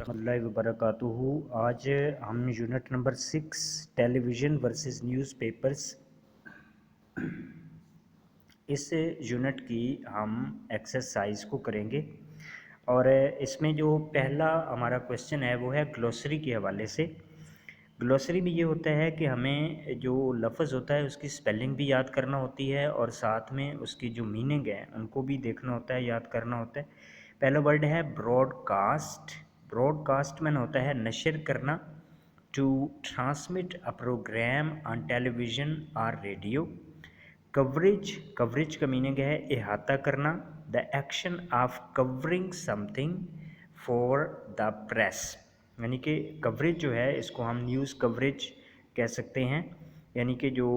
रहमतुल्लाहि व बरकातुहू। आज हम unit number 6 television versus newspapers, इस यूनिट की हम एक्सरसाइज को करेंगे। और इसमें जो पहला हमारा क्वेश्चन है वो है ग्लोसरी के हवाले से। ग्लोसरी में ये होता है कि हमें जो लफ्ज़ होता है उसकी स्पेलिंग भी याद करना होती है और साथ में उसकी जो मीनिंग है उनको भी देखना होता है, याद करना होता है। पहला वर्ड है ब्रॉडकास्ट। ब्रॉडकास्ट में होता है नशर करना, to transmit a programme on television और रेडियो। कवरेज, कवरेज का मीनिंग है इहाता करना, the action of covering something for the press. यानी कि कवरेज जो है इसको हम न्यूज़ कवरेज कह सकते हैं। यानी कि जो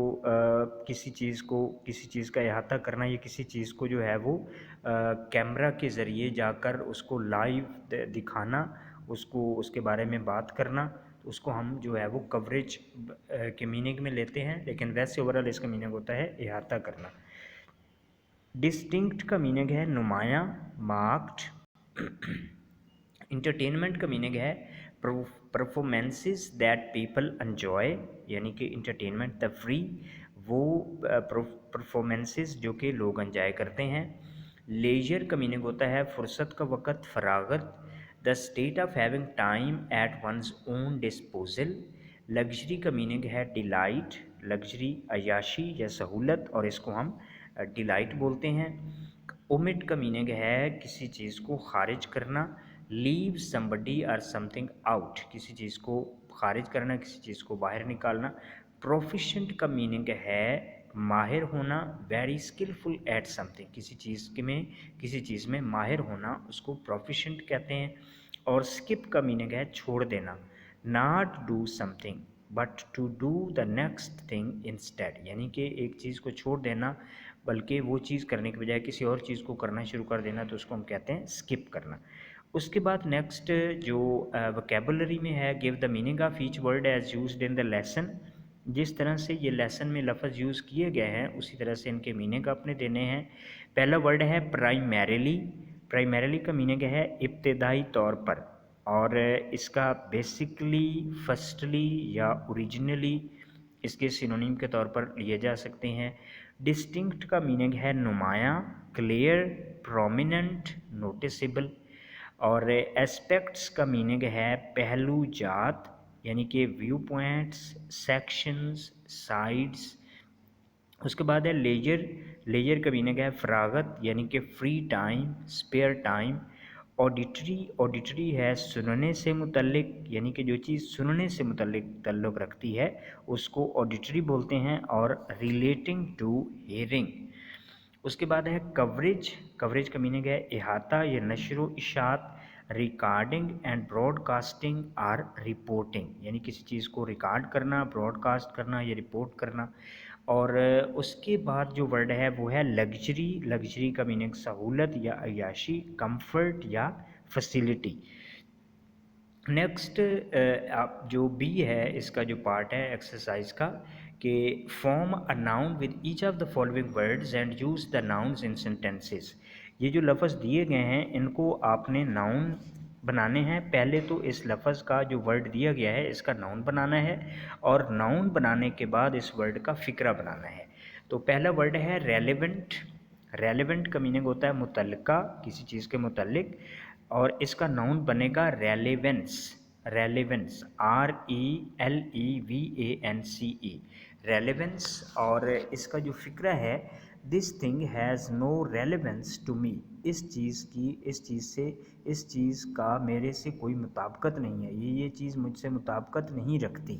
किसी चीज़ का इहाता करना या किसी चीज़ को जो है वो कैमरा के ज़रिए जाकर उसको लाइव दिखाना, उसको उसके बारे में बात करना, तो उसको हम जो है वो कवरेज के मीनिंग में लेते हैं। लेकिन वैसे ओवरऑल इसका मीनिंग होता है इहाता करना। डिस्टिंक्ट का मीनिंग है नुमायाँ, मार्क्ड। इंटरटेनमेंट का मीनिंग है परफॉर्मेंसेस दैट पीपल एंजॉय, यानी कि इंटरटेनमेंट तफरी वो परफॉर्मेंसेस जो कि लोग एंजॉय करते हैं। लेजर का मीनिंग होता है फुर्सत का वक़्त, फरागत, the state of having time at one's own disposal. Luxury का मीनिंग है डिलाइट, लग्जरी अयाशी या सहूलत, और इसको हम डिलाइट बोलते हैं। ओमिट का मीनिंग है किसी चीज़ को खारिज करना, लीव समबडी और समथिंग आउट, किसी चीज़ को खारिज करना, किसी चीज़ को बाहर निकालना। प्रोफिशेंट का मीनिंग है माहिर होना, वेरी स्किलफुल एट समथिंग, किसी चीज़ में माहिर होना, उसको प्रोफिशेंट कहते हैं। और स्किप का मीनिंग है छोड़ देना, not do something but to do the next thing instead, यानी कि एक चीज़ को छोड़ देना बल्कि वो चीज़ करने के बजाय किसी और चीज़ को करना शुरू कर देना, तो उसको हम कहते हैं स्किप करना। उसके बाद नेक्स्ट जो वोकेबुलरी में है, give the meaning of each word as used in the lesson. जिस तरह से ये लेसन में लफ्ज़ यूज़ किए गए हैं उसी तरह से इनके मीनिंग आपने देने हैं। पहला वर्ड है प्राइमरीली। प्राइमरीली का मीनिंग है इब्तदाई तौर पर, और इसका बेसिकली, फर्स्टली या ओरिजिनली इसके सिनोनिम के तौर पर लिए जा सकते हैं। डिस्टिंक्ट का मीनिंग है नुमायाँ, क्लियर, प्रोमिनेंट, नोटिसेबल। और एस्पेक्ट्स का मीनिंग है पहलू जात, यानी कि व्यू पॉइंट्स, सेक्शंस, साइड्स। उसके बाद है लेजर। लेजर का मीनिंग है फरागत, यानी कि free time, spare time. Auditory, auditory है सुनने से मुतल्लिक, यानी कि जो चीज़ सुनने से मुतल्लिक ताल्लुक़ रखती है उसको ऑडिटरी बोलते हैं। और रिलेटिंग टू हेयरिंग। उसके बाद है कवरेज। कवरेज का मीनिंग है इहाता या नशर इशात। Recording and broadcasting or reporting, यानी किसी चीज़ को रिकॉर्ड करना, ब्रॉडकास्ट करना या रिपोर्ट करना। और उसके बाद जो वर्ड है वो है लग्जरी। लग्जरी का मीनिंग सहूलत या अय्याशी, कंफर्ट या फैसिलिटी। नेक्स्ट आप जो बी है इसका जो पार्ट है एक्सरसाइज का, कि form a noun with each of the following words and use the nouns in sentences. ये जो लफ्ज़ दिए गए हैं इनको आपने नाउन बनाने हैं। पहले तो इस लफ्ज़ का जो वर्ड दिया गया है इसका नाउन बनाना है, और नाउन बनाने के बाद इस वर्ड का फ़िक्रा बनाना है। तो पहला वर्ड है रेलेवेंट। रेलेवेंट का मीनिंग होता है मुतल्लिका, किसी चीज़ के मुतल्लिक, और इसका नाउन बनेगा रेलेवेंस। Relevance, RELEVANCE, relevance. और इसका जो फ़िक्रा है, this thing has no relevance to me, इस चीज़ का मेरे से कोई मुताबिकत नहीं है, ये चीज़ मुझसे मुताबिकत नहीं रखती।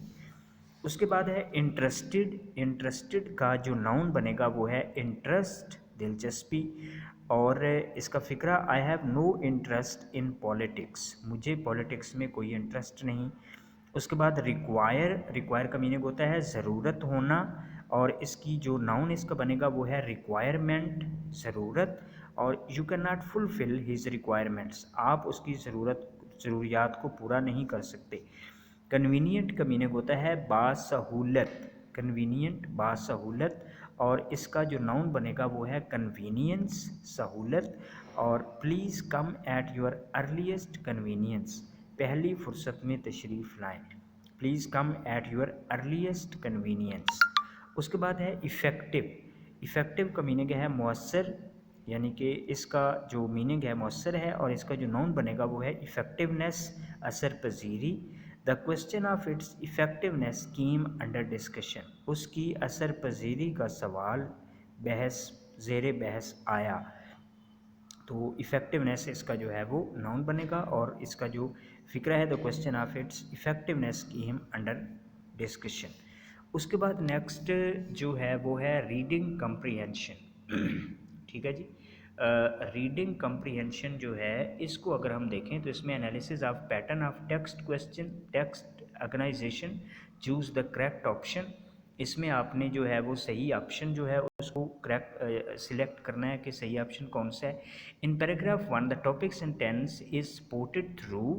उसके बाद है इंटरेस्टेड। इंटरेस्टेड का जो नाउन बनेगा वो है इंटरेस्ट, दिलचस्पी। और इसका फ़िक्रा, I have no interest in politics, मुझे पॉलिटिक्स में कोई इंटरेस्ट नहीं। उसके बाद रिक्वायर। रिक्वायर का मीनिंग होता है ज़रूरत होना, और इसकी जो नाउन इसका बनेगा वो है रिक्वायरमेंट, ज़रूरत। और you can not fulfil his requirements, आप उसकी ज़रूरियात को पूरा नहीं कर सकते। कन्वीनियंट का मीनिंग होता है बासहूलत, कन्वीनियंट, बासहूलत। और इसका जो नाउन बनेगा वो है कन्वीनियंस, सहूलत। और please come at your earliest convenience, पहली फुर्सत में तशरीफ़ लाएँ। Please come at your earliest convenience. उसके बाद है इफ़ेक्टिव। इफ़ेक्टिव का मीनिंग है मौसर, यानी कि इसका जो मीनिंग है मौसर है, और इसका जो नाउन बनेगा वो है इफ़ेक्टिवनेस, असर पजीरी। The question of its effectiveness came under discussion. उसकी असर पजीरी का सवाल बहस ज़ेर बहस आया। तो इफ़ेक्टिवनेस इसका जो है वो नाउन बनेगा, और इसका जो फ़िक्रा है the question of its effectiveness came under discussion. उसके बाद नेक्स्ट जो है वो है रीडिंग कम्प्रीहेंशन। ठीक है जी। रीडिंग कम्प्रीहेंशन जो है इसको अगर हम देखें तो इसमें analysis of pattern of text question, text organisation, choose the correct option. इसमें आपने जो है वो सही ऑप्शन जो है उसको करेक्ट सिलेक्ट करना है कि सही ऑप्शन कौन सा है। In paragraph 1 the topic sentence is supported through.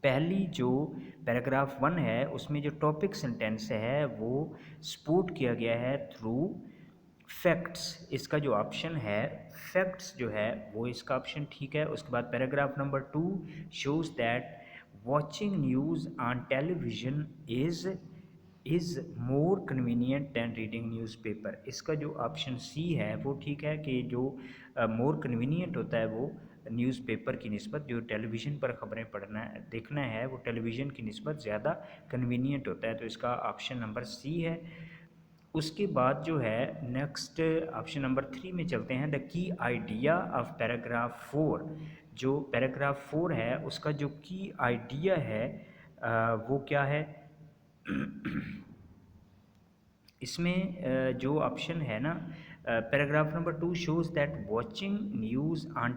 पहली जो पैराग्राफ 1 है उसमें जो टॉपिक सेंटेंस है वो सपोर्ट किया गया है थ्रू फैक्ट्स। इसका जो ऑप्शन है फैक्ट्स जो है वो इसका ऑप्शन ठीक है। उसके बाद paragraph number 2 shows that watching news on television is more convenient than reading newspaper. इसका जो ऑप्शन सी है वो ठीक है कि जो मोर कन्वीनियंट होता है वो न्यूज़पेपर की निस्बत, जो टेलीविज़न पर ख़बरें पढ़ना देखना है वो टेलीविज़न की निस्बत ज़्यादा कन्वीनियंट होता है। तो इसका ऑप्शन नंबर सी है। उसके बाद जो है नेक्स्ट ऑप्शन नंबर 3 में चलते हैं। The key idea of paragraph 4। जो पैराग्राफ 4 है उसका जो की आइडिया है वो क्या है। इसमें जो ऑप्शन है ना, paragraph number 2 shows that watching news on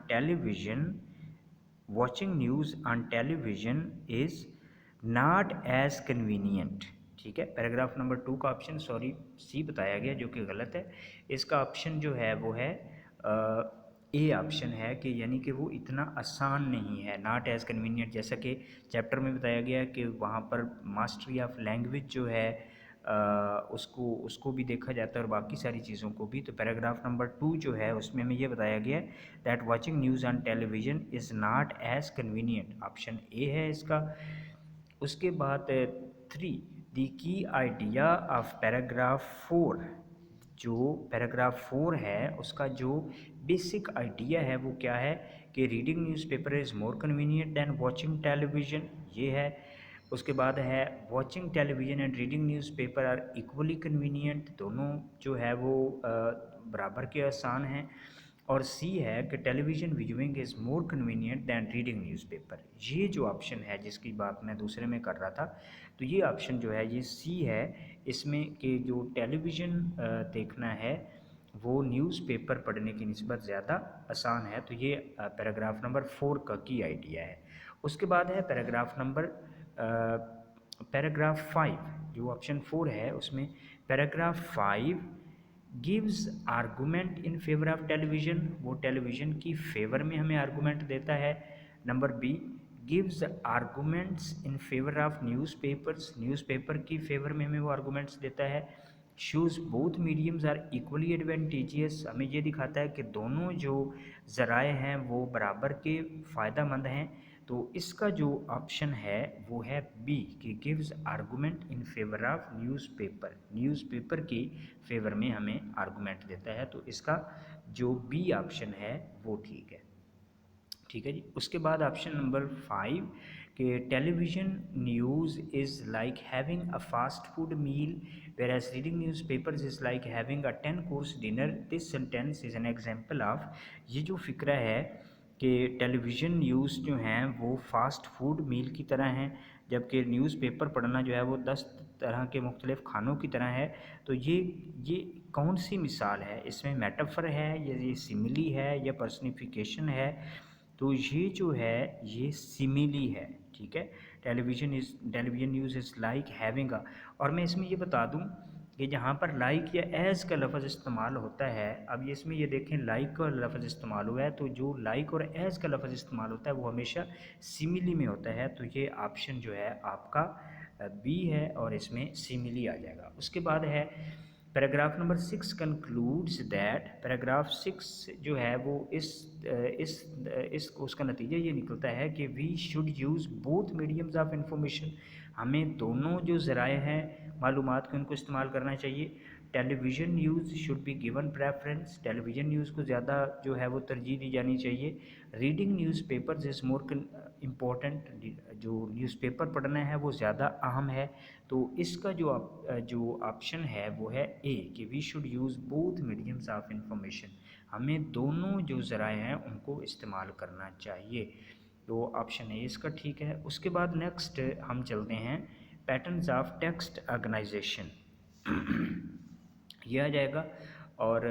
television is not as convenient. ठीक है, पैराग्राफ नंबर 2 का ऑप्शन सॉरी सी बताया गया जो कि गलत है। इसका ऑप्शन जो है वो है ए ऑप्शन है कि यानी कि वो इतना आसान नहीं है, नॉट एज़ कन्वीनियंट। जैसा कि चैप्टर में बताया गया है कि वहाँ पर मास्टरी ऑफ लैंग्वेज जो है उसको भी देखा जाता है और बाकी सारी चीज़ों को भी। तो पैराग्राफ नंबर 2 जो है उसमें हमें ये बताया गया है that watching news on television is not as convenient, option A है इसका। उसके बाद 3 the key idea of paragraph 4। जो पैराग्राफ 4 है उसका जो बेसिक आइडिया है वो क्या है कि reading newspaper is more convenient than watching television, ये है। उसके बाद है watching television and reading newspaper are equally convenient, दोनों जो है वो बराबर के आसान हैं। और सी है कि television viewing is more convenient than reading newspaper. ये जो ऑप्शन है जिसकी बात मैं दूसरे में कर रहा था, तो ये ऑप्शन जो है ये सी है इसमें कि जो टेलीविज़न देखना है वो न्यूज़पेपर पढ़ने की निस्बत ज़्यादा आसान है। तो ये पैराग्राफ नंबर 4 का की आइडिया है। उसके बाद है पैराग्राफ 5। जो ऑप्शन 4 है उसमें paragraph 5 gives argument in favour of television, वो टेलीविज़न की फेवर में हमें आर्गूमेंट देता है। Number B gives arguments in favour of newspapers, newspaper की फेवर में हमें वो आर्गूमेंट्स देता है। Shows both mediums are equally advantageous, हमें ये दिखाता है कि दोनों जो ज़राए हैं वो बराबर के फ़ायदा मंद हैं। तो इसका जो ऑप्शन है वो है बी कि gives argument in favour of newspaper, newspaper की फेवर में हमें आर्गूमेंट देता है। तो इसका जो बी ऑप्शन है वो ठीक है। ठीक है जी। उसके बाद ऑप्शन नंबर 5 कि television news is like having a fast food meal whereas reading newspapers is like having a 10 course dinner. This sentence is an example of. ये जो फ़िक्रा है कि टेलीविज़न न्यूज़ जो हैं वो फास्ट फूड मील की तरह हैं, जबकि न्यूज़पेपर पढ़ना जो है वो 10 तरह के मुख्तलिफ़ खानों की तरह है। तो ये कौन सी मिसाल है, इसमें मेटाफर है या ये सिमिली है या पर्सनिफिकेशन है। तो ये जो है ये सिमिली है। ठीक है, television news is like having अ। और मैं इसमें ये बता दूं कि जहाँ पर लाइक या एज़ का लफ्ज़ इस्तेमाल होता है, अब ये इसमें ये देखें लाइक का लफ्ज़ इस्तेमाल हुआ है, तो जो लाइक और एज़ का लफ्ज़ इस्तेमाल होता है वो हमेशा सिमिली में होता है। तो ये ऑप्शन जो है आपका बी है और इसमें सिमिली आ जाएगा। उसके बाद है paragraph number 6 concludes that, paragraph 6 जो है वो इस उसका नतीजा ये निकलता है कि we should use both mediums of information, हमें दोनों जो ज़राए हैं मालूमात के उनको इस्तेमाल करना चाहिए। Television news should be given preference, television news को ज़्यादा जो है वो तरजीह दी जानी चाहिए। Reading newspapers is more important, जो न्यूज़पेपर पढ़ना है वो ज़्यादा अहम है। तो इसका जो ऑप्शन है वो है ए, कि we should use both mediums of information, हमें दोनों जो ज़राए हैं उनको इस्तेमाल करना चाहिए। तो ऑप्शन ए इसका ठीक है। उसके बाद नेक्स्ट हम चलते हैं पैटर्न्स ऑफ टेक्स्ट ऑर्गेनाइजेशन ये आ जाएगा। और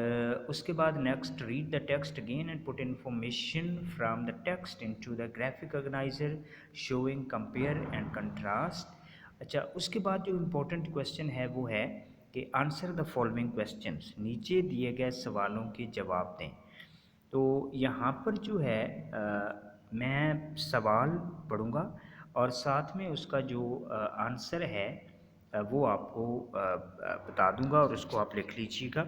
उसके बाद next read the text again and put information from the text into the graphic organiser showing compare and contrast. अच्छा, उसके बाद जो इम्पोर्टेंट क्वेश्चन है वो है कि आंसर द फॉलोइंग क्वेश्चंस, नीचे दिए गए सवालों के जवाब दें। तो यहाँ पर जो है मैं सवाल पढ़ूँगा और साथ में उसका जो आंसर है वो आपको बता दूंगा और उसको आप लिख लीजिएगा।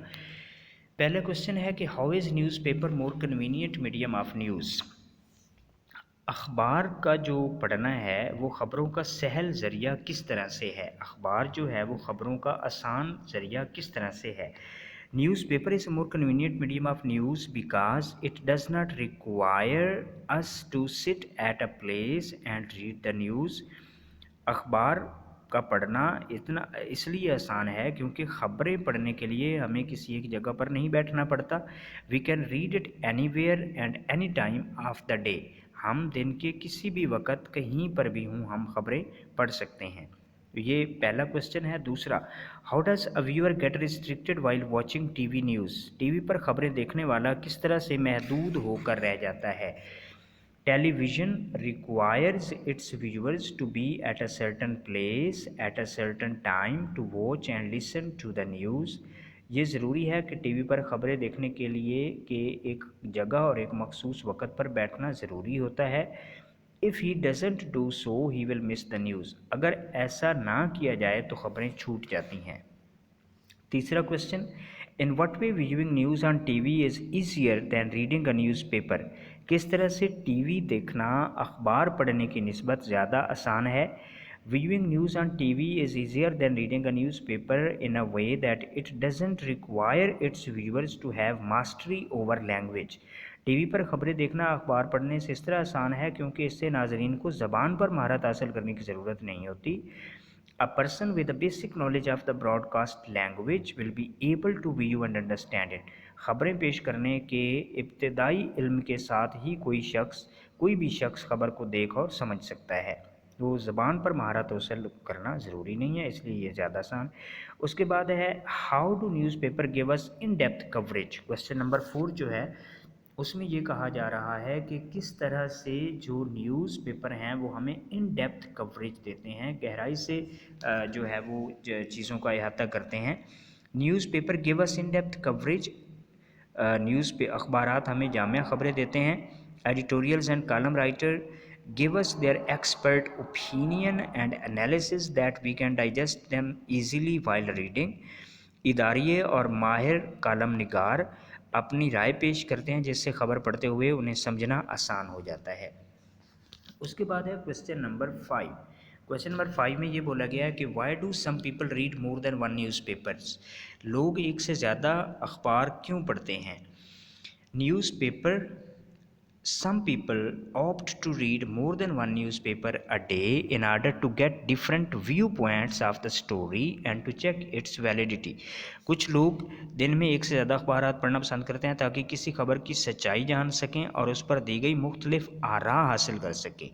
पहला क्वेश्चन है कि how is newspaper more convenient medium of news. अखबार का जो पढ़ना है वो ख़बरों का सहल ज़रिया किस तरह से है, अखबार जो है वो ख़बरों का आसान ज़रिया किस तरह से है। Newspaper is a more convenient medium of news because it does not require us to sit at a place and read the news. अखबार का पढ़ना इतना इसलिए आसान है क्योंकि ख़बरें पढ़ने के लिए हमें किसी एक जगह पर नहीं बैठना पड़ता। We can read it anywhere and any time of the day, हम दिन के किसी भी वक्त कहीं पर भी हों हम ख़बरें पढ़ सकते हैं। ये पहला क्वेश्चन है। दूसरा, how does a viewer get restricted while watching TV news. TV पर ख़बरें देखने वाला किस तरह से महदूद होकर रह जाता है। Television requires its viewers to be at a certain place at a certain time to watch and listen to the news. ये ज़रूरी है कि टीवी पर ख़बरें देखने के लिए कि एक जगह और एक मखसूस वक़्त पर बैठना ज़रूरी होता है। If he doesn't do so he will miss the news, अगर ऐसा ना किया जाए तो ख़बरें छूट जाती हैं। तीसरा question, in what way viewing news on TV is easier than reading a newspaper. किस तरह से टीवी देखना अखबार पढ़ने की निस्बत ज़्यादा आसान है। Viewing news on TV is easier than reading a newspaper in a way that it doesn't require its viewers to have mastery over language. TV पर ख़बरें देखना अखबार पढ़ने से इस तरह आसान है क्योंकि इससे नाज़रीन को ज़बान पर महारत हासिल करने की ज़रूरत नहीं होती। A person with a basic knowledge of the broadcast language will be able to view and understand it. ख़बरें पेश करने के इब्तदाई इल्म के साथ ही कोई भी शख्स ख़बर को देख और समझ सकता है। वो ज़बान पर महारत हासिल करना ज़रूरी नहीं है, इसलिए ये ज़्यादा आसान। उसके बाद है how do newspaper give us in depth coverage. Question number 4 जो है उसमें ये कहा जा रहा है कि किस तरह से जो न्यूज़पेपर हैं वो हमें इन डेप्थ कवरेज देते हैं, गहराई से जो है वो चीज़ों का अहाता करते हैं। Newspaper give us in depth coverage, अखबारात हमें जामिया ख़बरें देते हैं। Editorials and column writer give us their expert opinion and analysis that we can digest them easily while reading. इदारिये और माहिर कॉलम निगार अपनी राय पेश करते हैं जिससे ख़बर पढ़ते हुए उन्हें समझना आसान हो जाता है। उसके बाद है क्वेश्चन नंबर 5। क्वेश्चन नंबर 5 में ये बोला गया है कि why do some people read more than one newspapers. लोग एक से ज़्यादा अखबार क्यों पढ़ते हैं। Newspaper, some people opt to read more than one newspaper a day in order to get different viewpoints of the story and to check its validity. कुछ लोग दिन में एक से ज़्यादा अखबारात पढ़ना पसंद करते हैं ताकि किसी खबर की सच्चाई जान सकें और उस पर दी गई मुख्तलिफ आरा हासिल कर सकें।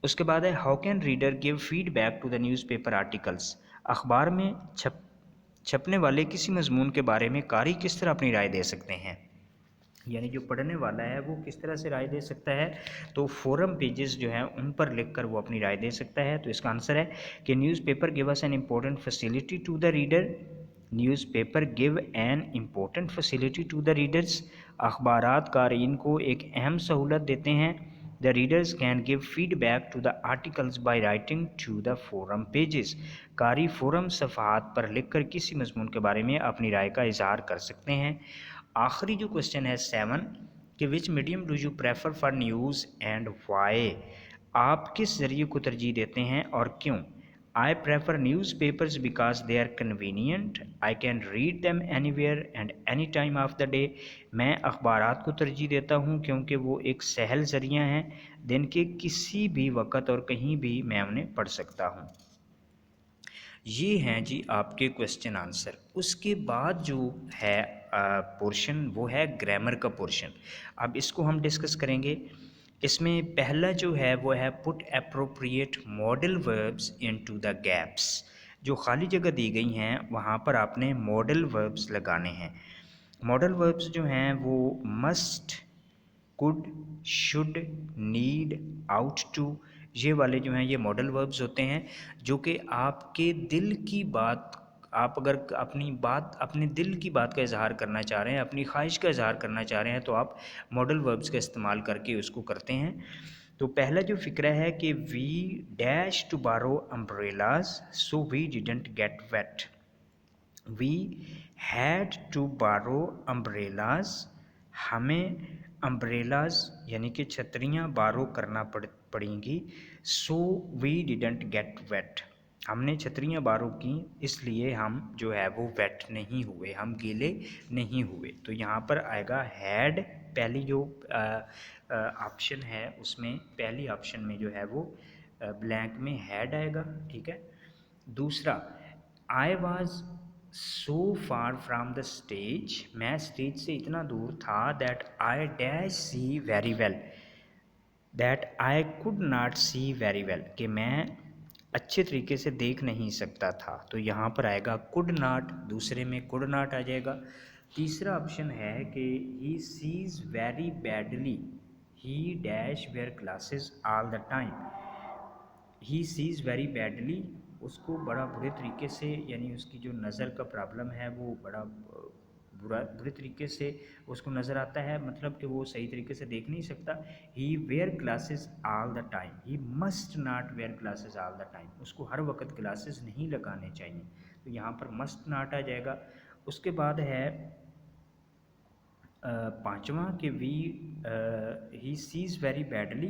उसके बाद है how can reader give feedback to the newspaper articles. अखबार में छपने वाले किसी मजमून के बारे में कारी किस तरह अपनी राय दे सकते हैं, यानी जो पढ़ने वाला है वो किस तरह से राय दे सकता है। तो फोरम पेजेस जो हैं उन पर लिखकर वो अपनी राय दे सकता है। तो इसका आंसर है कि newspaper give us an important facility to the reader. Newspaper give an important facility to the readers. अखबारात क़ारीन को एक अहम सहूलत देते हैं। The readers can give feedback to the articles by writing to the forum pages. कारी forum सफ़हात पर लिखकर किसी मजमून के बारे में अपनी राय का इजहार कर सकते हैं। आखिरी जो क्वेश्चन है 7 कि which medium do you prefer for news and why, आप किस ज़रिए को तरजीह देते हैं और क्यों। I prefer newspapers because they are convenient. I can read them anywhere and any time of the day. मैं अखबारात को तरजीह देता हूँ क्योंकि वो एक सहल ज़रिया हैं, दिन के किसी भी वक्त और कहीं भी मैं उन्हें पढ़ सकता हूँ। ये हैं जी आपके क्वेश्चन आंसर। उसके बाद जो है पोर्शन वो है ग्रामर का पोर्शन। अब इसको हम डिस्कस करेंगे। इसमें पहला जो है वो है put appropriate modal verbs into the gaps. जो खाली जगह दी गई हैं वहाँ पर आपने मॉडल वर्ब्स लगाने हैं। मॉडल वर्ब्स जो हैं वो must, could, should, need, ought to, ये वाले जो हैं ये मॉडल वर्ब्स होते हैं जो कि आपके दिल की बात, आप अगर अपने दिल की बात का इजहार करना चाह रहे हैं, अपनी ख्वाहिश का इजहार करना चाह रहे हैं तो आप मॉडल वर्ब्स का इस्तेमाल करके उसको करते हैं। तो पहला जो फ़िक्रा है कि we dash to borrow umbrellas so we didn't get wet. We had to borrow umbrellas, हमें अम्ब्रेलाज यानी कि छतरियाँ बारो करना पड़ेंगी। So we didn't get wet, हमने छतरियाँ बारो की इसलिए हम जो है वो वेट नहीं हुए, हम गीले नहीं हुए। तो यहाँ पर आएगा हैड, पहली जो ऑप्शन है उसमें पहली ऑप्शन में जो है वो ब्लैंक में हैड आएगा, ठीक है। दूसरा, I was so far from the stage, मैं स्टेज से इतना दूर था that I dash see very well, that I could not see very well, कि मैं अच्छे तरीके से देख नहीं सकता था। तो यहाँ पर आएगा कुड नॉट, दूसरे में कुड नॉट आ जाएगा। तीसरा ऑप्शन है कि he sees very badly, he dash where glasses all the time. He seize very badly, उसको बड़ा बुरे तरीके से, यानी उसकी जो नज़र का प्रॉब्लम है वो बड़ा बुरे तरीके से उसको नज़र आता है, मतलब कि वो सही तरीके से देख नहीं सकता। He wear glasses all the time, he must not wear glasses all the time, उसको हर वक्त ग्लासेस नहीं लगाने चाहिए। तो यहाँ पर मस्ट नॉट आ जाएगा। उसके बाद है पाँचवा कि ही सीज़ वेरी बैडली,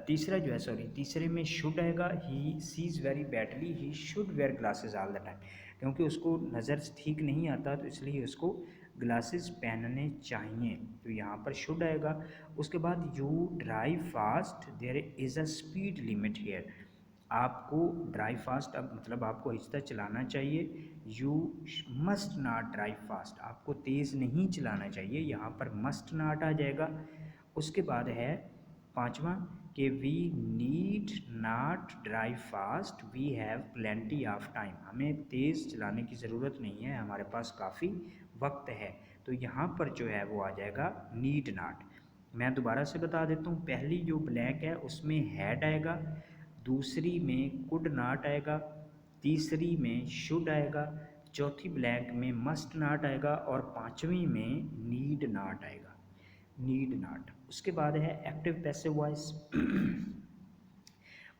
तीसरा जो है तीसरे में शुड आएगा, ही seize very badly he should where glasses all the time, क्योंकि उसको नज़र ठीक नहीं आता तो इसलिए उसको ग्लासेस पहनने चाहिए। तो यहाँ पर शुड आएगा। उसके बाद you drive fast there is a speed limit here, आपको ड्राइव फास्ट, अब मतलब आपको आहिस्ता चलाना चाहिए। You must not drive fast, आपको तेज़ नहीं चलाना चाहिए, यहाँ पर मस्ट नॉट आ जाएगा। उसके बाद है पांचवा कि we need not drive fast we have plenty of time, हमें तेज़ चलाने की ज़रूरत नहीं है, हमारे पास काफ़ी वक्त है। तो यहाँ पर जो है वो आ जाएगा नीड नॉट। मैं दोबारा से बता देता हूँ, पहली जो ब्लैंक है उसमें हैड आएगा, दूसरी में कुड नॉट आएगा, तीसरी में शुड आएगा, चौथी ब्लैंक में मस्ट नॉट आएगा और पांचवी में नीड नॉट आएगा, नीड नॉट। उसके बाद है active passive voice.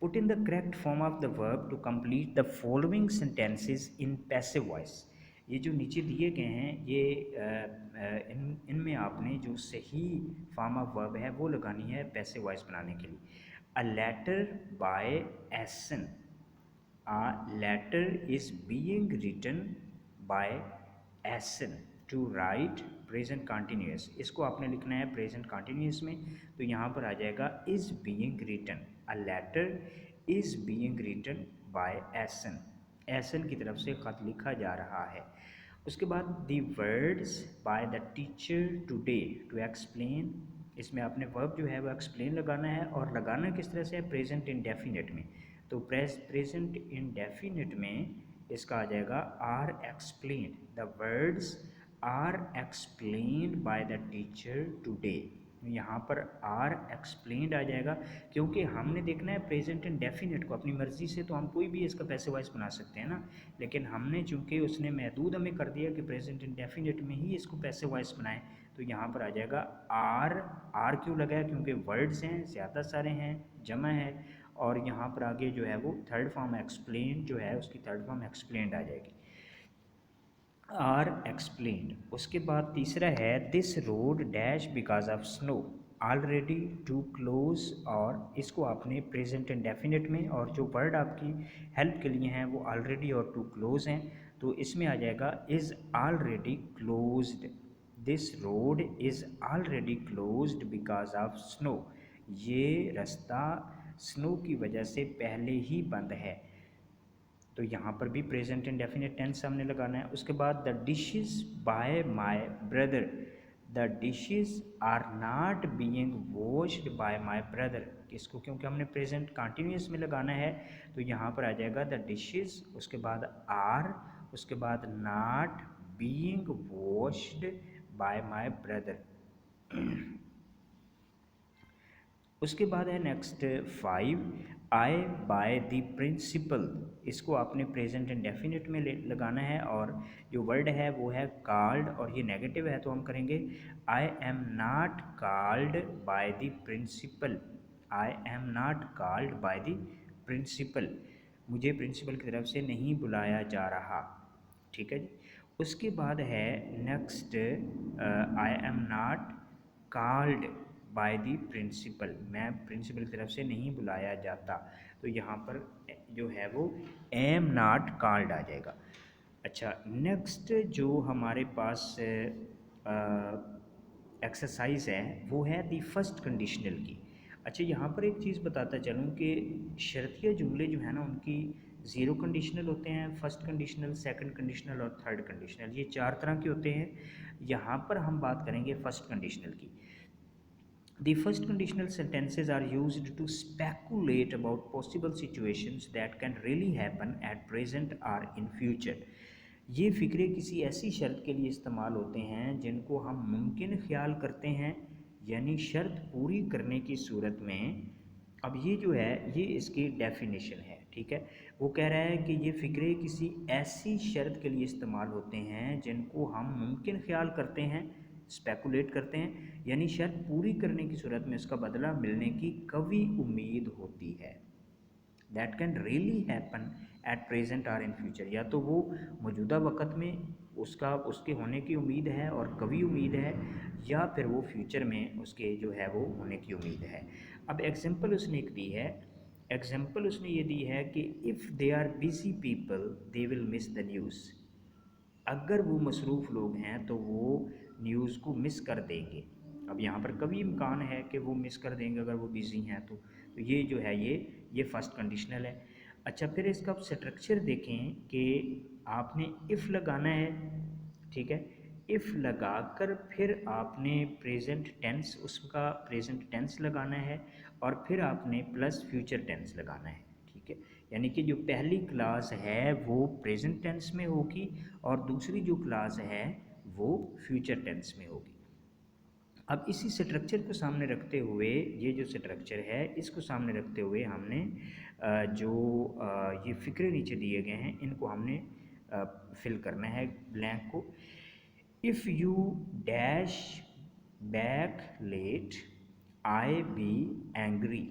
Put in the correct form of the verb to complete the following sentences in passive voice. ये जो नीचे दिए गए हैं ये इनमें आपने जो सही फॉर्म ऑफ वर्ब है वो लगानी है पैसिव वॉइस बनाने के लिए। A letter by Essen, a letter is being written by Essen to write present continuous, इसको आपने लिखना है प्रेजेंट कंटिन्यूस में। तो यहाँ पर आ जाएगा is being written, a letter is being written by Essen, Essen की तरफ से ख़त लिखा जा रहा है। उसके बाद the words by the teacher today to explain, इसमें आपने वर्ब जो है वो एक्सप्लेन लगाना है और लगाना किस तरह से है, प्रेजेंट इंडेफिनिट में। तो प्रेजेंट इंडेफिनिट में इसका आ जाएगा are explain, the words are explained by the teacher today. यहाँ पर आर एक्सप्लेन्ड आ जाएगा क्योंकि हमने देखना है प्रेजेंट इंडेफिनिट को, अपनी मर्ज़ी से तो हम कोई भी इसका पैसिव वॉइस बना सकते हैं ना, लेकिन हमने चूँकि उसने महदूद हमें कर दिया कि प्रेजेंट इंडेफिनिट में ही इसको पैसिव वॉइस बनाएं, तो यहाँ पर आ जाएगा आर। आर क्यों लगा है? क्योंकि वर्ड्स हैं, ज़्यादा सारे हैं, जमा है, और यहाँ पर आगे जो है वो थर्ड फॉर्म एक्सप्लेन जो है उसकी थर्ड फॉर्म एक्सप्लेन्ड आ जाएगी, आर एक्सप्लेन्ड। उसके बाद तीसरा है this road dash because of snow, already, to close, और इसको आपने प्रेजेंट इंडेफिनिट में, और जो वर्ड आपकी हेल्प के लिए हैं वो ऑलरेडी और टू क्लोज हैं, तो इसमें आ जाएगा is already closed. This road is already closed because of snow, ये रास्ता स्नो की वजह से पहले ही बंद है, तो यहाँ पर भी प्रेजेंट इंडेफिनिट टेंस हमने लगाना है। उसके बाद the dishes by my brother, the dishes are not being washed by my brother, किसको? क्योंकि हमने प्रेजेंट कंटिन्यूस में लगाना है, तो यहाँ पर आ जाएगा द डिशेज, उसके बाद आर, उसके बाद not being washed by my brother. उसके बाद है next 5, I by the principal, इसको आपने प्रेजेंट इंडेफिनिट में लगाना है, और जो वर्ड है वो है कॉल्ड, और ये नेगेटिव है तो हम करेंगे I am not called by the principal, I am not called by the principal, मुझे प्रिंसिपल की तरफ से नहीं बुलाया जा रहा, ठीक है जी। उसके बाद है next I am not called by the principal, मैं प्रिंसिपल की तरफ से नहीं बुलाया जाता, तो यहाँ पर जो है वो एम नॉट कॉल्ड आ जाएगा। अच्छा, नेक्स्ट जो हमारे पास एक्सरसाइज है वो है दी फर्स्ट कंडीशनल की। अच्छा, यहाँ पर एक चीज़ बताता चलूँ कि शर्तिया जुमले जो है ना उनकी ज़ीरो कंडीशनल होते हैं, फर्स्ट कंडीशनल, सेकंड कंडीशनल और थर्ड कंडीशनल, ये 4 तरह के होते हैं। यहाँ पर हम बात करेंगे फर्स्ट कंडीशनल की। The first conditional sentences are used to speculate about possible situations that can really happen at present or in future. ये फ़िक्रे किसी ऐसी शर्त के लिए इस्तेमाल होते हैं जिनको हम मुमकिन ख्याल करते हैं, यानी शर्त पूरी करने की सूरत में। अब ये जो है ये इसकी डेफिनेशन है, ठीक है। वो कह रहा है कि ये फ़िक्रे किसी ऐसी शर्त के लिए इस्तेमाल होते हैं जिनको हम मुमकिन ख्याल करते हैं, स्पेकुलेट करते हैं, यानी शर्त पूरी करने की सूरत में उसका बदला मिलने की कभी उम्मीद होती है। That can really happen at present और इन फ्यूचर, या तो वो मौजूदा वक़्त में उसके होने की उम्मीद है और कभी उम्मीद है, या फिर वो फ्यूचर में उसके जो है वो होने की उम्मीद है। अब एग्जांपल उसने एक दी है, एग्जांपल उसने ये दी है कि if they are busy people they will miss the news, अगर वो मसरूफ़ लोग हैं तो वो न्यूज़ को मिस कर देंगे। अब यहाँ पर कभी इम्कान है कि वो मिस कर देंगे अगर वो बिज़ी हैं तो ये जो है ये फर्स्ट कंडीशनल है। अच्छा, फिर इसका आप स्ट्रक्चर देखें कि आपने इफ़ लगाना है, ठीक है, इफ़ लगाकर फिर आपने प्रेजेंट टेंस, उसका प्रेजेंट टेंस लगाना है, और फिर आपने प्लस फ्यूचर टेंस लगाना है, ठीक है। यानी कि जो पहली क्लास है वो प्रेजेंट टेंस में होगी और दूसरी जो क्लास है वो फ्यूचर टेंस में होगी। अब इसी स्ट्रक्चर को सामने रखते हुए, ये जो स्ट्रक्चर है इसको सामने रखते हुए हमने ये फ़िक्रे नीचे दिए गए हैं इनको हमने फिल करना है ब्लैंक को। If you dash back late I be angry,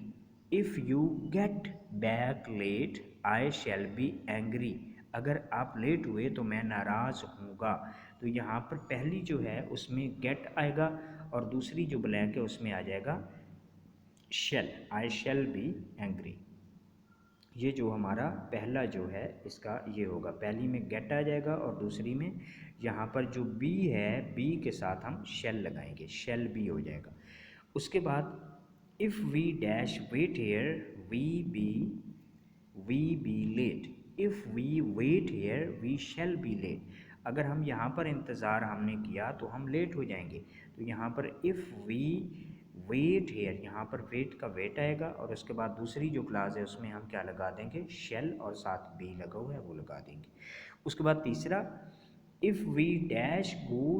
if you get back late I shall be angry, अगर आप लेट हुए तो मैं नाराज़ हूँगा। तो यहाँ पर पहली जो है उसमें गेट आएगा और दूसरी जो ब्लैंक है उसमें आ जाएगा शैल, आई शैल बी एंग्री। ये जो हमारा पहला जो है इसका ये होगा, पहली में गेट आ जाएगा और दूसरी में यहाँ पर जो बी है बी के साथ हम शैल लगाएंगे, शैल बी हो जाएगा। उसके बाद if we dash wait here we be late, if we wait here we shall be late, अगर हम यहाँ पर इंतज़ार हमने किया तो हम लेट हो जाएंगे। तो यहाँ पर इफ़ वी वेट हेयर, यहाँ पर वेट का वेट आएगा और उसके बाद दूसरी जो क्लास है उसमें हम क्या लगा देंगे, शेल, और साथ बी लगा हुआ है वो लगा देंगे। उसके बाद तीसरा, if we dash go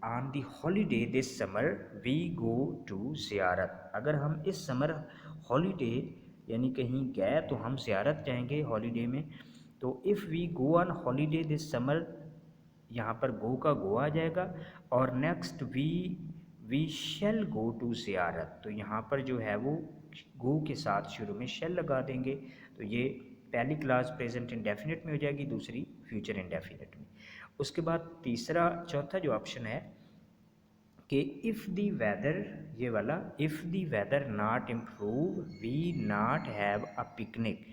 on the holiday this summer we go to Ziarat, अगर हम इस समर हॉलीडे यानी कहीं गए तो हम ज़ियारत जाएंगे हॉलीडे में। तो if we go on holiday this summer, यहाँ पर गो का गो आ जाएगा और next we we shall go to Ziarat, तो यहाँ पर जो है वो गो के साथ शुरू में शैल लगा देंगे, तो ये पहली क्लास प्रेजेंट इंडेफिनिट में हो जाएगी, दूसरी फ्यूचर इंडेफिनिट में। उसके बाद चौथा जो ऑप्शन है कि इफ़ दी वेदर, ये वाला, if the weather not improve we not have a picnic,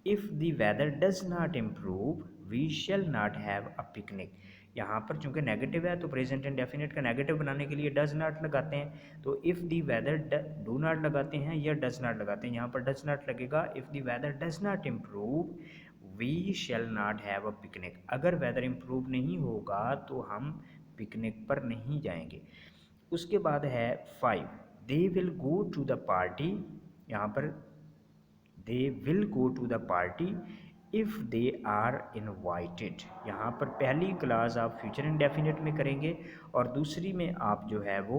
if the weather does not improve we shall not have a picnic. यहाँ पर चूंकि नेगेटिव है तो प्रेजेंट इंडेफिनिट का नेगेटिव बनाने के लिए डज नॉट लगाते हैं, तो if the weather do not लगाते हैं या डज नॉट लगाते हैं, यहाँ पर डज नॉट लगेगा। If the weather does not improve we shall not have a picnic, अगर वेदर इम्प्रूव नहीं होगा तो हम पिकनिक पर नहीं जाएंगे। उसके बाद है 5, they will go to the party, यहाँ पर they will go to the party if they are invited, यहाँ पर पहली क्लास आप फ्यूचर इंडेफिनिट में करेंगे और दूसरी में आप जो है वो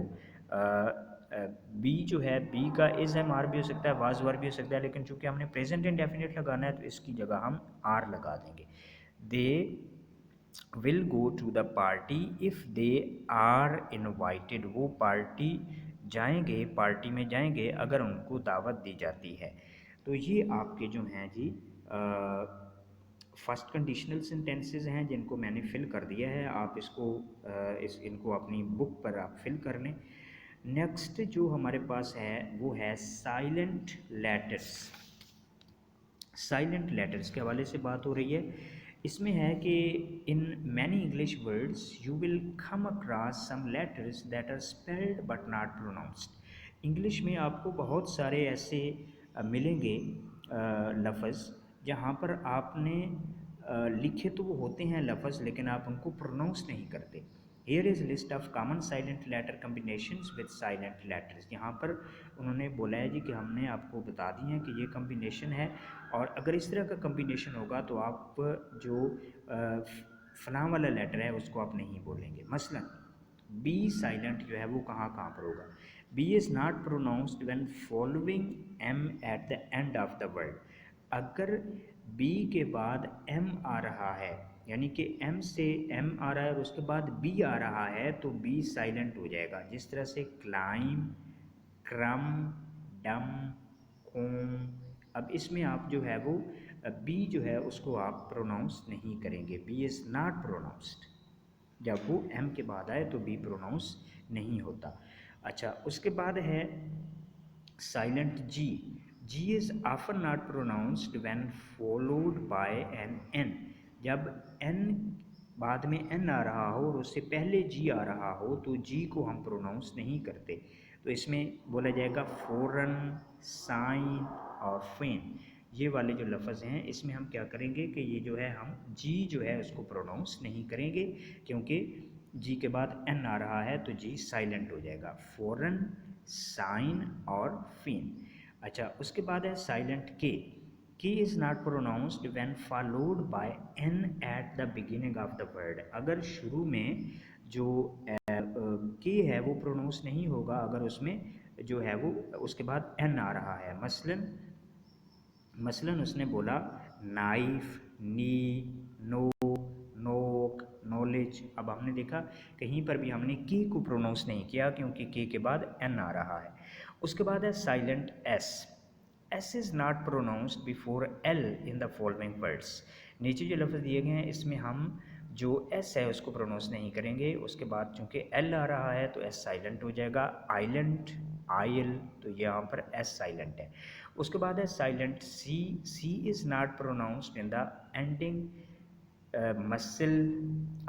बी जो है, बी का इज़ एम आर भी हो सकता है, वाज वर भी हो सकता है, लेकिन चूंकि हमने प्रेजेंट इंडेफिनिट लगाना है तो इसकी जगह हम आर लगा देंगे। They will go to the party if they are invited, वो पार्टी जाएंगे, पार्टी में जाएंगे अगर उनको दावत दी जाती है। तो ये आपके जो हैं जी फर्स्ट कंडीशनल सेंटेंसेस हैं जिनको मैंने फिल कर दिया है, आप इसको इनको अपनी बुक पर आप फिल कर लें। नेक्स्ट जो हमारे पास है वो है साइलेंट लेटर्स। साइलेंट लेटर्स के हवाले से बात हो रही है। इसमें है कि in many English words you will come across some letters that are spelled but not pronounced. English में आपको बहुत सारे ऐसे मिलेंगे लफ्ज़ जहाँ पर आपने लिखे तो वो होते हैं लफ्ज़, लेकिन आप उनको प्रोनाउंस नहीं करते। Here is list of common silent letter combinations with silent letters. यहाँ पर उन्होंने बोला है जी कि हमने आपको बता दी हैं कि ये कम्बिनेशन है, और अगर इस तरह का कम्बिनेशन होगा तो आप जो फलां वाला लेटर है उसको आप नहीं बोलेंगे। मसलन बी साइलेंट जो है वो कहाँ कहाँ पर होगा। B is not pronounced when following M at the end of the word. अगर बी के बाद एम आ रहा है, यानी कि एम से एम आ रहा है और उसके बाद बी आ रहा है, तो बी साइलेंट हो जाएगा। जिस तरह से क्लाइम, क्रम, डम, कोम। अब इसमें आप जो है वो बी जो है उसको आप प्रोनाउंस नहीं करेंगे, बी इज़ नॉट प्रोनाउंस्ड। जब वो एम के बाद आए तो बी प्रोनाउंस नहीं होता। अच्छा, उसके बाद है silent G. G is often not pronounced when followed by an N. जब एन बाद में एन आ रहा हो और उससे पहले जी आ रहा हो तो जी को हम प्रोनाउंस नहीं करते। तो इसमें बोला जाएगा फॉरन, साइन और फेन। ये वाले जो लफ्ज़ हैं इसमें हम क्या करेंगे कि ये जो है हम जी जो है उसको प्रोनाउंस नहीं करेंगे, क्योंकि जी के बाद एन आ रहा है तो जी साइलेंट हो जाएगा। फॉरन, साइन और फेन। अच्छा, उसके बाद है silent K is not pronounced when followed by N at the beginning of the word. अगर शुरू में जो के है वो प्रोनाउंस नहीं होगा अगर उसमें जो है वो उसके बाद एन आ रहा है। मसलन उसने बोला नाइफ, नी, नो, नोक, नॉलेज। अब हमने देखा कहीं पर भी हमने की को प्रोनाउंस नहीं किया क्योंकि के बाद एन आ रहा है। उसके बाद है silent S. S is not pronounced before L in the following words. नीचे जो लफ्ज़ दिए गए हैं इसमें हम जो एस है उसको प्रोनाउंस नहीं करेंगे, उसके बाद चूंकि एल आ रहा है तो एस साइलेंट हो जाएगा। आइलैंड, आयल, तो यहाँ पर एस साइलेंट है। उसके बाद है silent C. C is not pronounced in the ending muscle.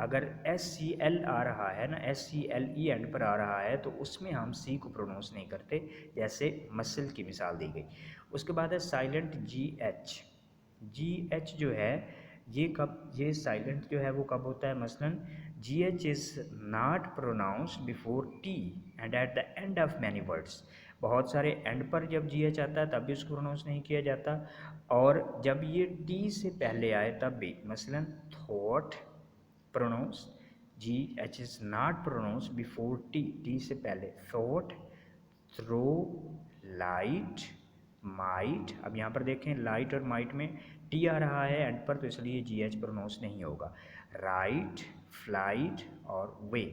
अगर एस सी एल आ रहा है ना, S C L E end पर आ रहा है तो उसमें हम सी को प्रोनाउंस नहीं करते, जैसे मसल की मिसाल दी गई। उसके बाद है साइलेंट जी एच। जी एच जो है ये साइलेंट जो है वो कब होता है। मसलन जी H is not pronounced before T and eight the end of many words. बहुत सारे एंड पर जब जी एच आता है तब भी उसको प्रोनाउंस नहीं किया जाता, और जब ये टी से पहले आए तब भी। मसलन thought pronounce G H is not pronounce before T, T से पहले। Thought, throw, light, might. अब यहाँ पर देखें लाइट और माइट में टी आ रहा है एंड पर तो इसलिए जी एच प्रोनाउंस नहीं होगा। राइट, फ्लाइट और weigh.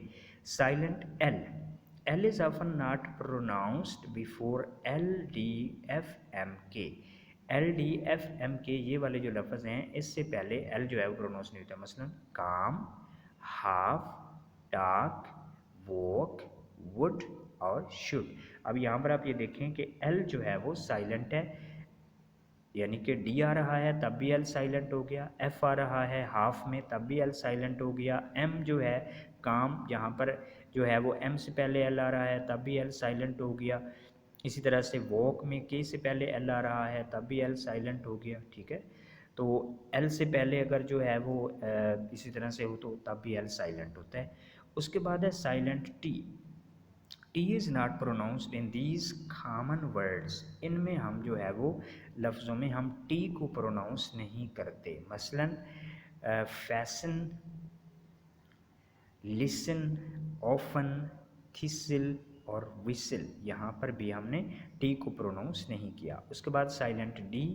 Silent L. L is often not pronounced before L, D, F, M, K. L, D, F, M, K ये वाले जो लफ्ज़ हैं इससे पहले L जो है वो प्रोनाउंस नहीं होता। मसलन काम, हाफ, डार्क, वॉक, वुड और शुड। अब यहाँ पर आप ये देखें कि L जो है वो साइलेंट है, यानी कि डी आ रहा है तब भी एल साइलेंट हो गया, एफ आ रहा है हाफ में तब भी एल साइलेंट हो गया, एम जो है काम, यहाँ पर जो है वो एम से पहले एल आ रहा है तब भी एल साइलेंट हो गया। इसी तरह से वॉक में के से पहले एल आ रहा है तब भी एल साइलेंट हो गया। ठीक है, तो एल से पहले अगर जो है वो इसी तरह से हो तो तब भी एल साइलेंट होता है। उसके बाद है silent T. T is not pronounced in these common words. इनमें हम जो है वो लफ्ज़ों में हम टी को प्रोनाउंस नहीं करते। मसलन फैशन, लिसन, ऑफन, थिसिल और विसिल, यहाँ पर भी हमने टी को प्रोनाउंस नहीं किया। उसके बाद silent D.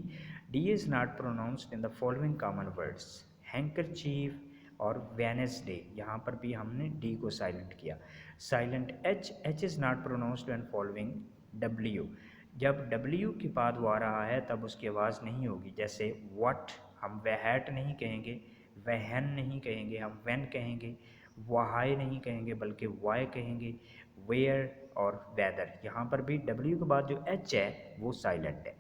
D is not pronounced in the following common words, handkerchief और वेनेसडे, यहाँ पर भी हमने डी को साइलेंट किया। Silent H. H is not pronounced when following W. जब डब्ल्यू के बाद वो आ रहा है तब उसकी आवाज़ नहीं होगी। जैसे व्हाट, हम वहैट नहीं कहेंगे, वहन नहीं कहेंगे, हम वैन कहेंगे, वाई नहीं कहेंगे बल्कि वाई कहेंगे, वेयर और वेदर। यहाँ पर भी डब्ल्यू के बाद जो एच है वो साइलेंट है।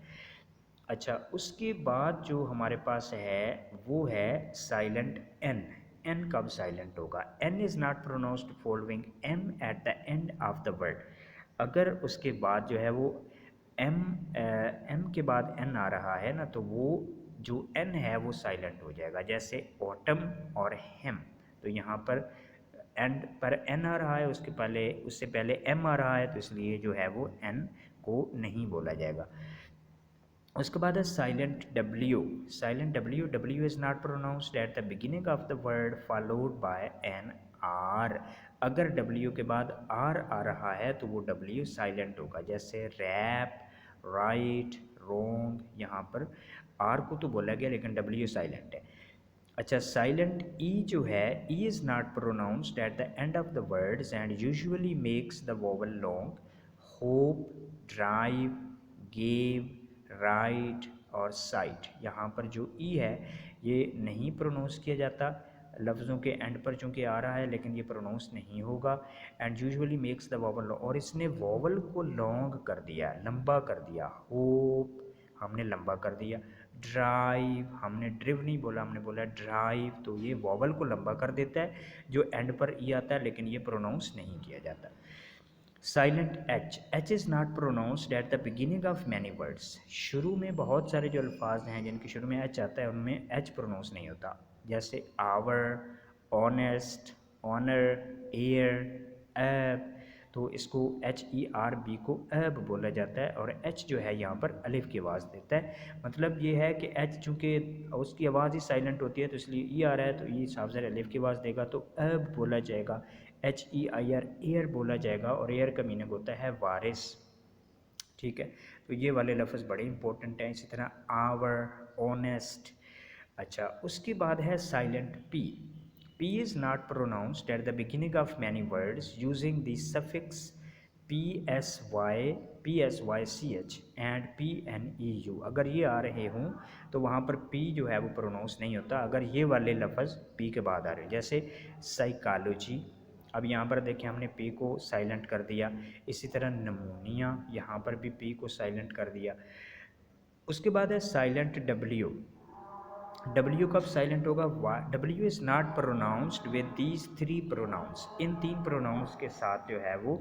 अच्छा, उसके बाद जो हमारे पास है वो है साइलेंट एन। एन कब साइलेंट होगा? N is not pronounced following M at the end of the word. अगर उसके बाद जो है वो एम के बाद एन आ रहा है ना, तो वो जो एन है वो साइलेंट हो जाएगा। जैसे ऑटम और हेम, तो यहाँ पर एंड पर एन आ रहा है, उसके पहले उससे पहले एम आ रहा है, तो इसलिए जो है वो एन को नहीं बोला जाएगा। उसके बाद है silent W. Silent W. W is not pronounced at the beginning of the word followed by an R. अगर डब्ल्यू के बाद आर आ रहा है तो वो डब्ल्यू साइलेंट होगा। जैसे रैप, राइट, रोंग, यहाँ पर आर को तो बोला गया लेकिन डब्ल्यू साइलेंट है। अच्छा, साइलेंट ई जो है, E is not pronounced at the end of the words and usually makes the vowel long. Hope, drive, gave, write और साइट, यहाँ पर जो ई है ये नहीं प्रोनाउंस किया जाता। लफ्ज़ों के एंड पर चूँकि आ रहा है लेकिन ये प्रोनाउंस नहीं होगा। And usually makes the vowel, और इसने वोवल को लॉन्ग कर दिया, लंबा कर दिया। होप हमने लंबा कर दिया, ड्राइव हमने ड्रिव नहीं बोला, हमने बोला ड्राइव, तो ये वॉवल को लंबा कर देता है जो एंड पर ई आता है लेकिन ये प्रोनाउंस नहीं किया जाता। Silent H. H is not pronounced at the beginning of many words. शुरू में बहुत सारे जो अल्फाज हैं जिनके शुरू में एच आता है उनमें एच प्रोनाउंस नहीं होता। जैसे आवर, ऑनेस्ट, ऑनर, एयर, एब, तो इसको एच ई आर बी को एब बोला जाता है और एच जो है यहाँ पर अलिफ की आवाज़ देता है। मतलब ये है कि एच चूँकि उसकी आवाज़ ही साइलेंट होती है तो इसलिए ई आ रहा है तो ई साफ ज़रा अलिफ की आवाज़ देगा तो एब बोला जाएगा। H E I R, air बोला जाएगा और एयर का मीनिंग होता है वारिस। ठीक है, तो ये वाले लफ्ज़ बड़े इंपॉर्टेंट हैं। इसी तरह आवर, ऑनेस्ट। अच्छा, उसके बाद है silent P. P is not pronounced at the beginning of many words using the suffix P S Y C H and P N E U. अगर ये आ रहे हों तो वहाँ पर पी जो है वो प्रोनाउंस नहीं होता अगर ये वाले लफ्ज़ पी के बाद आ रहे हैं। जैसे साइकोलॉजी, अब यहाँ पर देखें हमने पी को साइलेंट कर दिया। इसी तरह नमूनिया, यहाँ पर भी पी को साइलेंट कर दिया। उसके बाद है साइलेंट डब्ल्यू। डब्ल्यू कब साइलेंट होगा? W is not pronounced with these three pronouns. इन तीन प्रोनाउंस के साथ जो है वो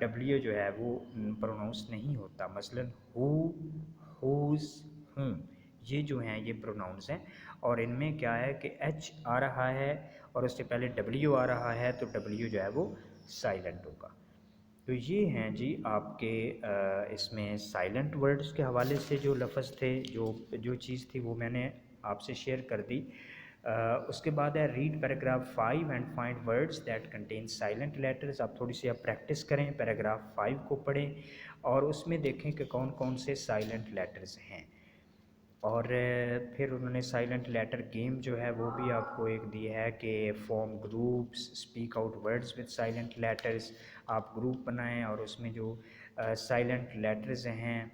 डब्ल्यू जो है वो प्रोनाउंस नहीं होता। मसलन हु, हुज, हूँ, ये जो हैं ये प्रोनाउंस हैं और इनमें क्या है कि एच आ रहा है और उससे पहले डब्ल्यू आ रहा है तो डब्ल्यू जो है वो साइलेंट होगा। तो ये हैं जी आपके इसमें साइलेंट वर्ड्स के हवाले से जो लफ्ज़ थे, जो चीज़ थी वो मैंने आपसे शेयर कर दी। उसके बाद है read paragraph 5 and find words that contain silent letters. आप थोड़ी सी आप प्रैक्टिस करें, पैराग्राफ 5 को पढ़ें और उसमें देखें कि कौन कौन से साइलेंट लेटर्स हैं। और फिर उन्होंने साइलेंट लेटर गेम जो है वो भी आपको एक दी है कि form groups, speak out words with silent letters. आप ग्रुप बनाएं और उसमें जो साइलेंट लेटर्स हैं,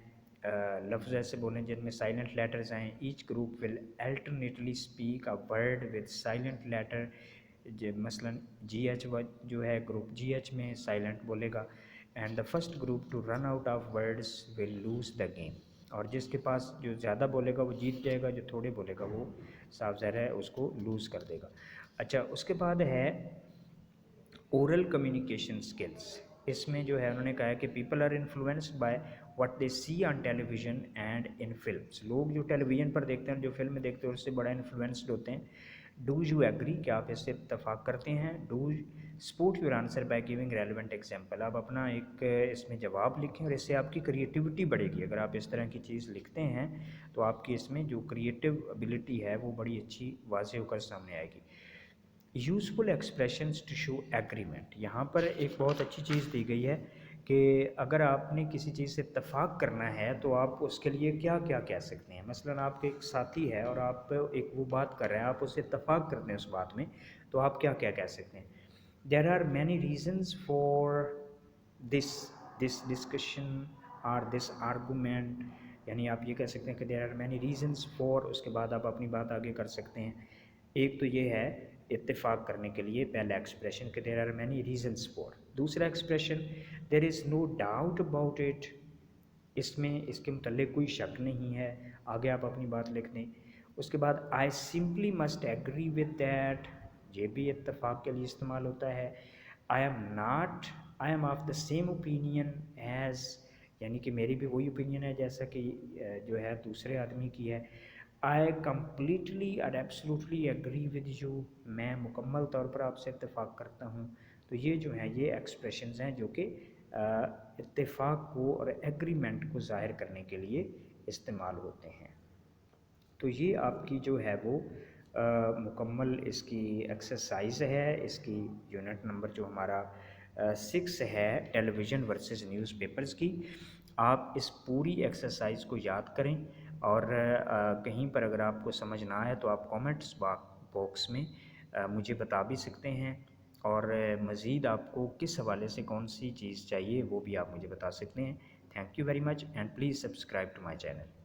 लफ्ज़ ऐसे बोलें जिनमें साइलेंट लेटर्स आएँ। Each group will alternately speak a word with silent letter. मसलन GH जो है ग्रुप GH में साइलेंट बोलेगा, and the first group to run out of words will lose the game. और जिसके पास जो ज़्यादा बोलेगा वो जीत जाएगा, जो थोड़े बोलेगा वो साफ ज़ाहिर है उसको लूज़ कर देगा। अच्छा, उसके बाद है ओरल कम्युनिकेशन स्किल्स। इसमें जो है उन्होंने कहा है कि people are influenced by what they see on television and in films. लोग जो टेलीविज़न पर देखते हैं, जो फिल्म देखते हैं, उससे बड़ा इन्फ्लुएंस्ड होते हैं। डू यू एग्री, क्या आप इससे इत्तफाक करते हैं? Do support your answer by giving relevant example. आप अपना एक इसमें जवाब लिखें और इससे आपकी क्रिएटिविटी बढ़ेगी। अगर आप इस तरह की चीज़ लिखते हैं तो आपकी इसमें जो क्रिएटिव एबिलिटी है वो बड़ी अच्छी वाज़ेह होकर सामने आएगी। Useful expressions to show agreement. यहाँ पर एक बहुत अच्छी चीज़ दी गई है कि अगर आपने किसी चीज़ से इत्तफाक करना है तो आप उसके लिए क्या क्या कह सकते हैं। मसलन आपके एक साथी है और आप एक वो बात कर रहे हैं, आप उससे इत्तफाक करते हैं उस बात में, तो आप क्या क्या कह सकते हैं? There are many reasons for this this discussion और दिस आर्गूमेंट। यानी आप ये कह सकते हैं कि there are many reasons for, उसके बाद आप अपनी बात आगे कर सकते हैं। एक तो ये है इत्तेफाक करने के लिए पहला एक्सप्रेशन कि there are many reasons for. दूसरा expression there is no doubt about it, इसमें इसके मुतल्लिक कोई शक नहीं है, आगे आप अपनी बात लिख दें। उसके बाद I simply must agree with that, ये भी इत्तेफाक के लिए इस्तेमाल होता है। I am of the same opinion as, यानी कि मेरी भी वही ओपिनियन है जैसा कि जो है दूसरे आदमी की है। आई कम्प्लीटली और एब्सोल्युटली एग्री विद यू, मैं मुकम्मल तौर पर आपसे इत्तेफाक करता हूँ। तो ये जो हैं ये एक्सप्रेशंस हैं जो कि इत्तेफाक को और एग्रीमेंट को ज़ाहिर करने के लिए इस्तेमाल होते हैं। तो ये आपकी जो है वो मुकम्मल इसकी एक्सरसाइज है। इसकी यूनिट नंबर जो हमारा 6 है टेलीविज़न वर्सेस न्यूज़पेपर्स की। आप इस पूरी एक्सरसाइज को याद करें और कहीं पर अगर आपको समझ ना आए तो आप कमेंट्स बॉक्स में मुझे बता भी सकते हैं। और मज़ीद आपको किस हवाले से कौन सी चीज़ चाहिए वो भी आप मुझे बता सकते हैं। Thank you very much and please subscribe to my channel.